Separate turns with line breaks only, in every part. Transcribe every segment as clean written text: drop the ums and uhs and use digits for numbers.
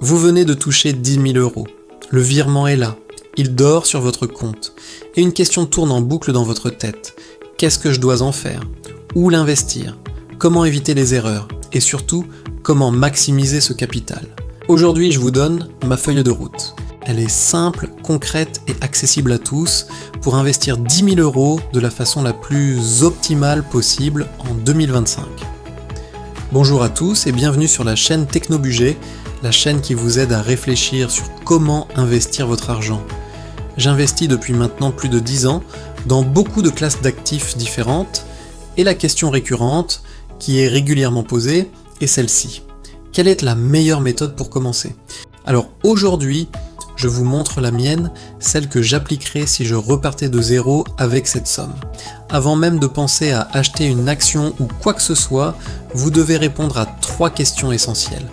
Vous venez de toucher 10 000 euros. Le virement est là. Il dort sur votre compte. Et une question tourne en boucle dans votre tête. Qu'est-ce que je dois en faire? Où l'investir? Comment éviter les erreurs? Et surtout, comment maximiser ce capital? Aujourd'hui, je vous donne ma feuille de route. Elle est simple, concrète et accessible à tous pour investir 10 000 euros de la façon la plus optimale possible en 2025. Bonjour à tous et bienvenue sur la chaîne Technobudget, la chaîne qui vous aide à réfléchir sur comment investir votre argent. J'investis depuis maintenant plus de 10 ans dans beaucoup de classes d'actifs différentes et la question récurrente qui est régulièrement posée est celle-ci. Quelle est la meilleure méthode pour commencer? Alors aujourd'hui, je vous montre la mienne, celle que j'appliquerai si je repartais de zéro avec cette somme. Avant même de penser à acheter une action ou quoi que ce soit, vous devez répondre à 3 questions essentielles.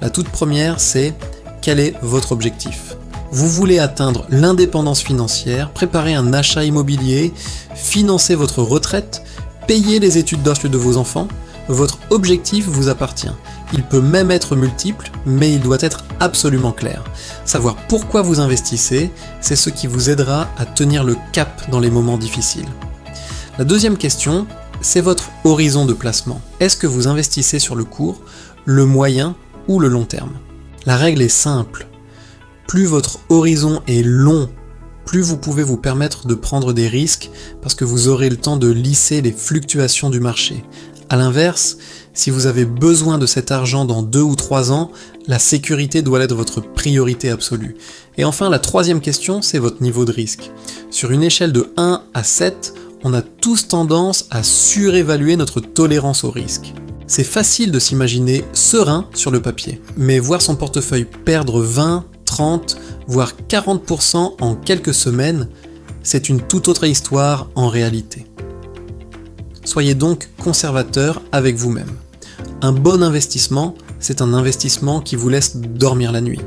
La toute première, c'est quel est votre objectif? Vous voulez atteindre l'indépendance financière, préparer un achat immobilier, financer votre retraite, payer les études de vos enfants? Votre objectif vous appartient. Il peut même être multiple, mais il doit être absolument clair. Savoir pourquoi vous investissez, c'est ce qui vous aidera à tenir le cap dans les moments difficiles. La deuxième question, c'est votre horizon de placement. Est-ce que vous investissez sur le court, le moyen ou le long terme? La règle est simple. Plus votre horizon est long, plus vous pouvez vous permettre de prendre des risques parce que vous aurez le temps de lisser les fluctuations du marché. A l'inverse, si vous avez besoin de cet argent dans 2 ou 3 ans, la sécurité doit être votre priorité absolue. Et enfin, la troisième question, c'est votre niveau de risque. Sur une échelle de 1 à 7, on a tous tendance à surévaluer notre tolérance au risque. C'est facile de s'imaginer serein sur le papier, mais voir son portefeuille perdre 20, 30, voire 40% en quelques semaines, c'est une toute autre histoire en réalité. Soyez donc conservateur avec vous-même. Un bon investissement, c'est un investissement qui vous laisse dormir la nuit.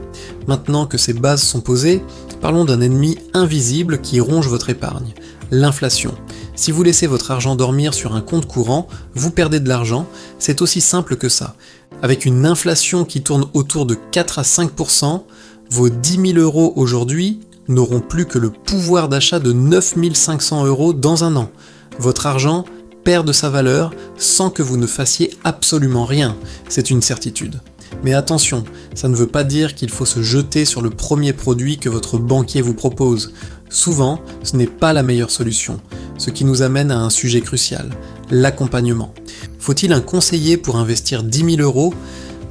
Maintenant que ces bases sont posées, parlons d'un ennemi invisible qui ronge votre épargne, l'inflation. Si vous laissez votre argent dormir sur un compte courant, vous perdez de l'argent, c'est aussi simple que ça. Avec une inflation qui tourne autour de 4 à 5%, vos 10 000 euros aujourd'hui n'auront plus que le pouvoir d'achat de 9 500 euros dans un an. Votre argent perd de sa valeur sans que vous ne fassiez absolument rien, c'est une certitude. Mais attention, ça ne veut pas dire qu'il faut se jeter sur le premier produit que votre banquier vous propose. Souvent, ce n'est pas la meilleure solution, ce qui nous amène à un sujet crucial, l'accompagnement. Faut-il un conseiller pour investir 10 000 euros?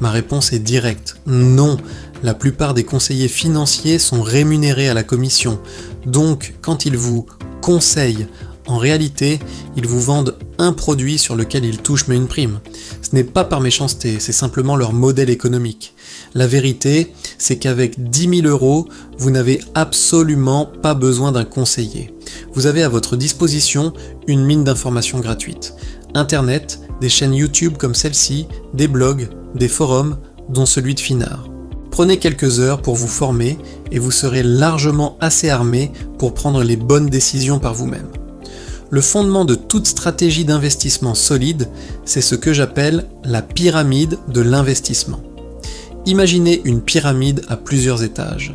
Ma réponse est directe, non. La plupart des conseillers financiers sont rémunérés à la commission, donc quand ils vous conseillent, en réalité, ils vous vendent un produit sur lequel ils touchent mais une prime. Ce n'est pas par méchanceté, c'est simplement leur modèle économique. La vérité, c'est qu'avec 10 000 euros, vous n'avez absolument pas besoin d'un conseiller. Vous avez à votre disposition une mine d'informations gratuites. Internet, des chaînes YouTube comme celle-ci, des blogs, des forums, dont celui de Finard. Prenez quelques heures pour vous former et vous serez largement assez armé pour prendre les bonnes décisions par vous-même. Le fondement de toute stratégie d'investissement solide, c'est ce que j'appelle la pyramide de l'investissement. Imaginez une pyramide à plusieurs étages.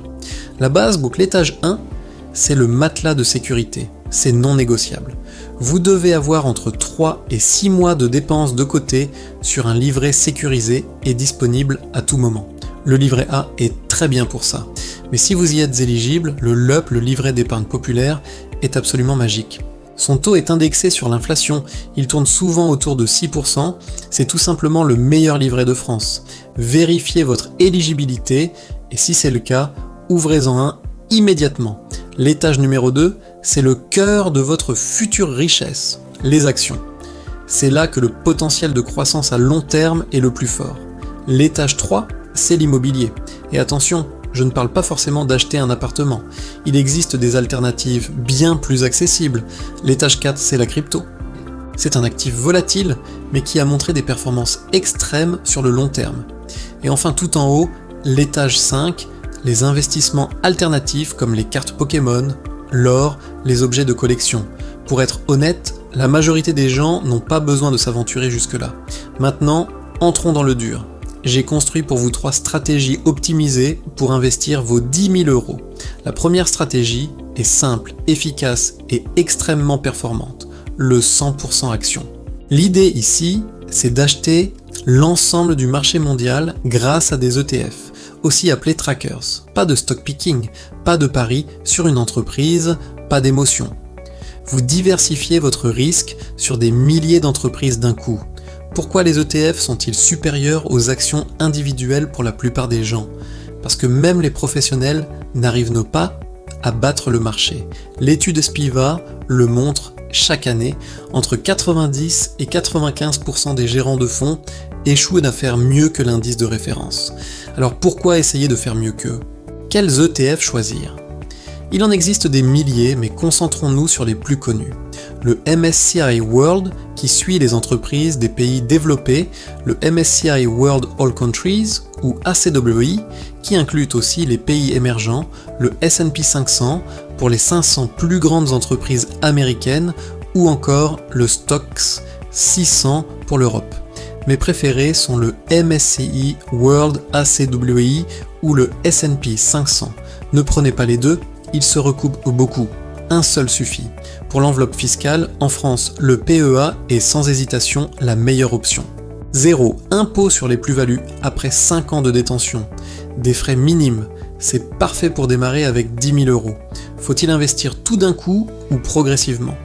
La base, donc l'étage 1, c'est le matelas de sécurité, c'est non négociable. Vous devez avoir entre 3 et 6 mois de dépenses de côté sur un livret sécurisé et disponible à tout moment. Le livret A est très bien pour ça. Mais si vous y êtes éligible, le LEP, le livret d'épargne populaire, est absolument magique. Son taux est indexé sur l'inflation, il tourne souvent autour de 6%, c'est tout simplement le meilleur livret de France. Vérifiez votre éligibilité et si c'est le cas, ouvrez-en un immédiatement. L'étage numéro 2, c'est le cœur de votre future richesse, les actions. C'est là que le potentiel de croissance à long terme est le plus fort. L'étage 3, c'est l'immobilier. Et attention, je ne parle pas forcément d'acheter un appartement. Il existe des alternatives bien plus accessibles. L'étage 4, c'est la crypto. C'est un actif volatile, mais qui a montré des performances extrêmes sur le long terme. Et enfin tout en haut, l'étage 5, les investissements alternatifs comme les cartes Pokémon, l'or, les objets de collection. Pour être honnête, la majorité des gens n'ont pas besoin de s'aventurer jusque-là. Maintenant, entrons dans le dur. j'ai construit pour vous 3 stratégies optimisées pour investir vos 10 000 euros. La première stratégie est simple, efficace et extrêmement performante, le 100% action. L'idée ici, c'est d'acheter l'ensemble du marché mondial grâce à des ETF, aussi appelés trackers. Pas de stock picking, pas de pari sur une entreprise, pas d'émotion. Vous diversifiez votre risque sur des milliers d'entreprises d'un coup. Pourquoi les ETF sont-ils supérieurs aux actions individuelles pour la plupart des gens ? Parce que même les professionnels n'arrivent pas à battre le marché. L'étude Spiva le montre chaque année, entre 90 et 95% des gérants de fonds échouent à faire mieux que l'indice de référence. Alors pourquoi essayer de faire mieux qu'eux ? Quels ETF choisir ? Il en existe des milliers, mais concentrons-nous sur les plus connus. Le MSCI World, qui suit les entreprises des pays développés, le MSCI World All Countries, ou ACWI, qui inclut aussi les pays émergents, le S&P 500, pour les 500 plus grandes entreprises américaines, ou encore le Stoxx 600 pour l'Europe. Mes préférés sont le MSCI World ACWI ou le S&P 500. Ne prenez pas les deux, ils se recoupent beaucoup. Un seul suffit. Pour l'enveloppe fiscale, en France, le PEA est sans hésitation la meilleure option. 0 impôt sur les plus-values après 5 ans de détention. Des frais minimes. C'est parfait pour démarrer avec 10 000 euros. Faut-il investir tout d'un coup ou progressivement ?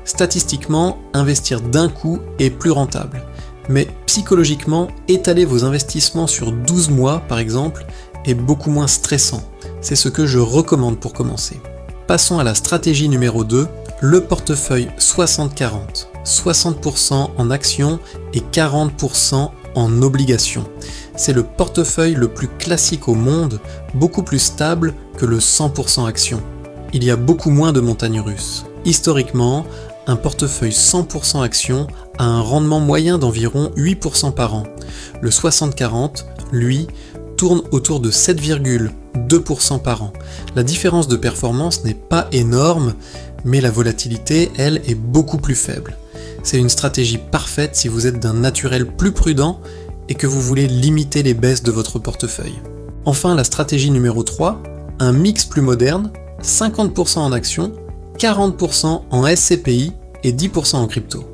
Statistiquement, investir d'un coup est plus rentable. Mais psychologiquement, étaler vos investissements sur 12 mois, par exemple, est beaucoup moins stressant. C'est ce que je recommande pour commencer. Passons à la stratégie numéro 2, le portefeuille 60-40. 60% en actions et 40% en obligations. C'est le portefeuille le plus classique au monde, beaucoup plus stable que le 100% actions. Il y a beaucoup moins de montagnes russes. Historiquement, un portefeuille 100% actions a un rendement moyen d'environ 8% par an. Le 60-40, lui, tourne autour de 7,2% par an. La différence de performance n'est pas énorme, mais la volatilité, elle, est beaucoup plus faible. C'est une stratégie parfaite si vous êtes d'un naturel plus prudent et que vous voulez limiter les baisses de votre portefeuille. Enfin, la stratégie numéro 3, un mix plus moderne, 50% en actions, 40% en SCPI et 10% en crypto.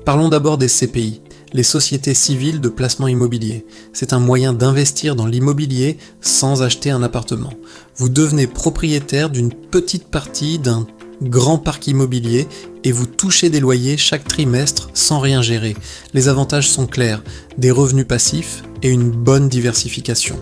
Parlons d'abord des CPI, les sociétés civiles de placement immobilier. C'est un moyen d'investir dans l'immobilier sans acheter un appartement. Vous devenez propriétaire d'une petite partie d'un grand parc immobilier et vous touchez des loyers chaque trimestre sans rien gérer. Les avantages sont clairs, des revenus passifs et une bonne diversification.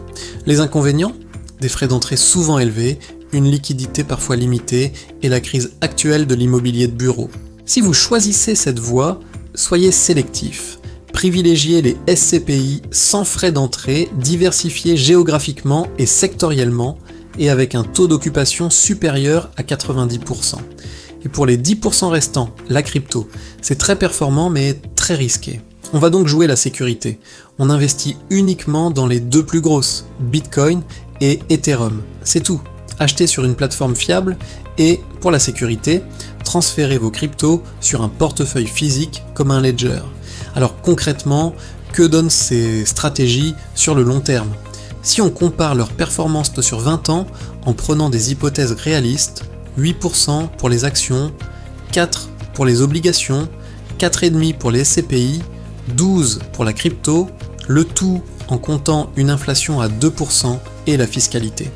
Les inconvénients ? Des frais d'entrée souvent élevés, une liquidité parfois limitée et la crise actuelle de l'immobilier de bureau. Si vous choisissez cette voie, soyez sélectif. Privilégiez les SCPI sans frais d'entrée, diversifiés géographiquement et sectoriellement et avec un taux d'occupation supérieur à 90%. Et pour les 10% restants, la crypto, c'est très performant mais très risqué. On va donc jouer la sécurité. On investit uniquement dans les deux plus grosses, Bitcoin et Ethereum. C'est tout. Achetez sur une plateforme fiable et, pour la sécurité, transférez vos cryptos sur un portefeuille physique comme un ledger. Alors concrètement, que donnent ces stratégies sur le long terme ? Si on compare leur performance sur 20 ans en prenant des hypothèses réalistes, 8% pour les actions, 4% pour les obligations, 4,5% pour les SCPI, 12% pour la crypto, le tout en comptant une inflation à 2% et la fiscalité.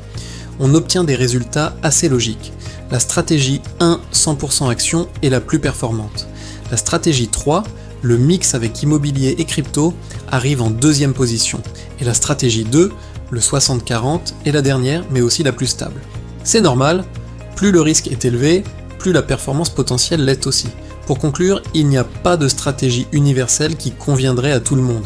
On obtient des résultats assez logiques. La stratégie 1, 100% actions, est la plus performante. La stratégie 3, le mix avec immobilier et crypto, arrive en deuxième position. Et la stratégie 2, le 60-40, est la dernière, mais aussi la plus stable. C'est normal, plus le risque est élevé, plus la performance potentielle l'est aussi. Pour conclure, il n'y a pas de stratégie universelle qui conviendrait à tout le monde.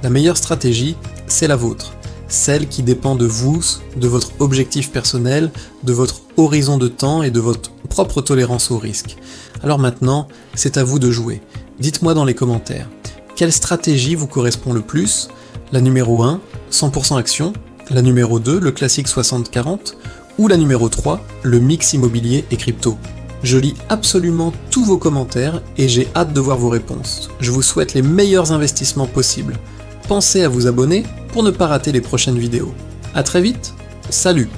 La meilleure stratégie, c'est la vôtre. Celle qui dépend de vous, de votre objectif personnel, de votre horizon de temps et de votre propre tolérance au risque. Alors maintenant, c'est à vous de jouer. Dites-moi dans les commentaires, quelle stratégie vous correspond le plus ? La numéro 1, 100% action, la numéro 2, le classique 60-40, ou la numéro 3, le mix immobilier et crypto. Je lis absolument tous vos commentaires et j'ai hâte de voir vos réponses. Je vous souhaite les meilleurs investissements possibles. pensez à vous abonner pour ne pas rater les prochaines vidéos. À très vite, salut!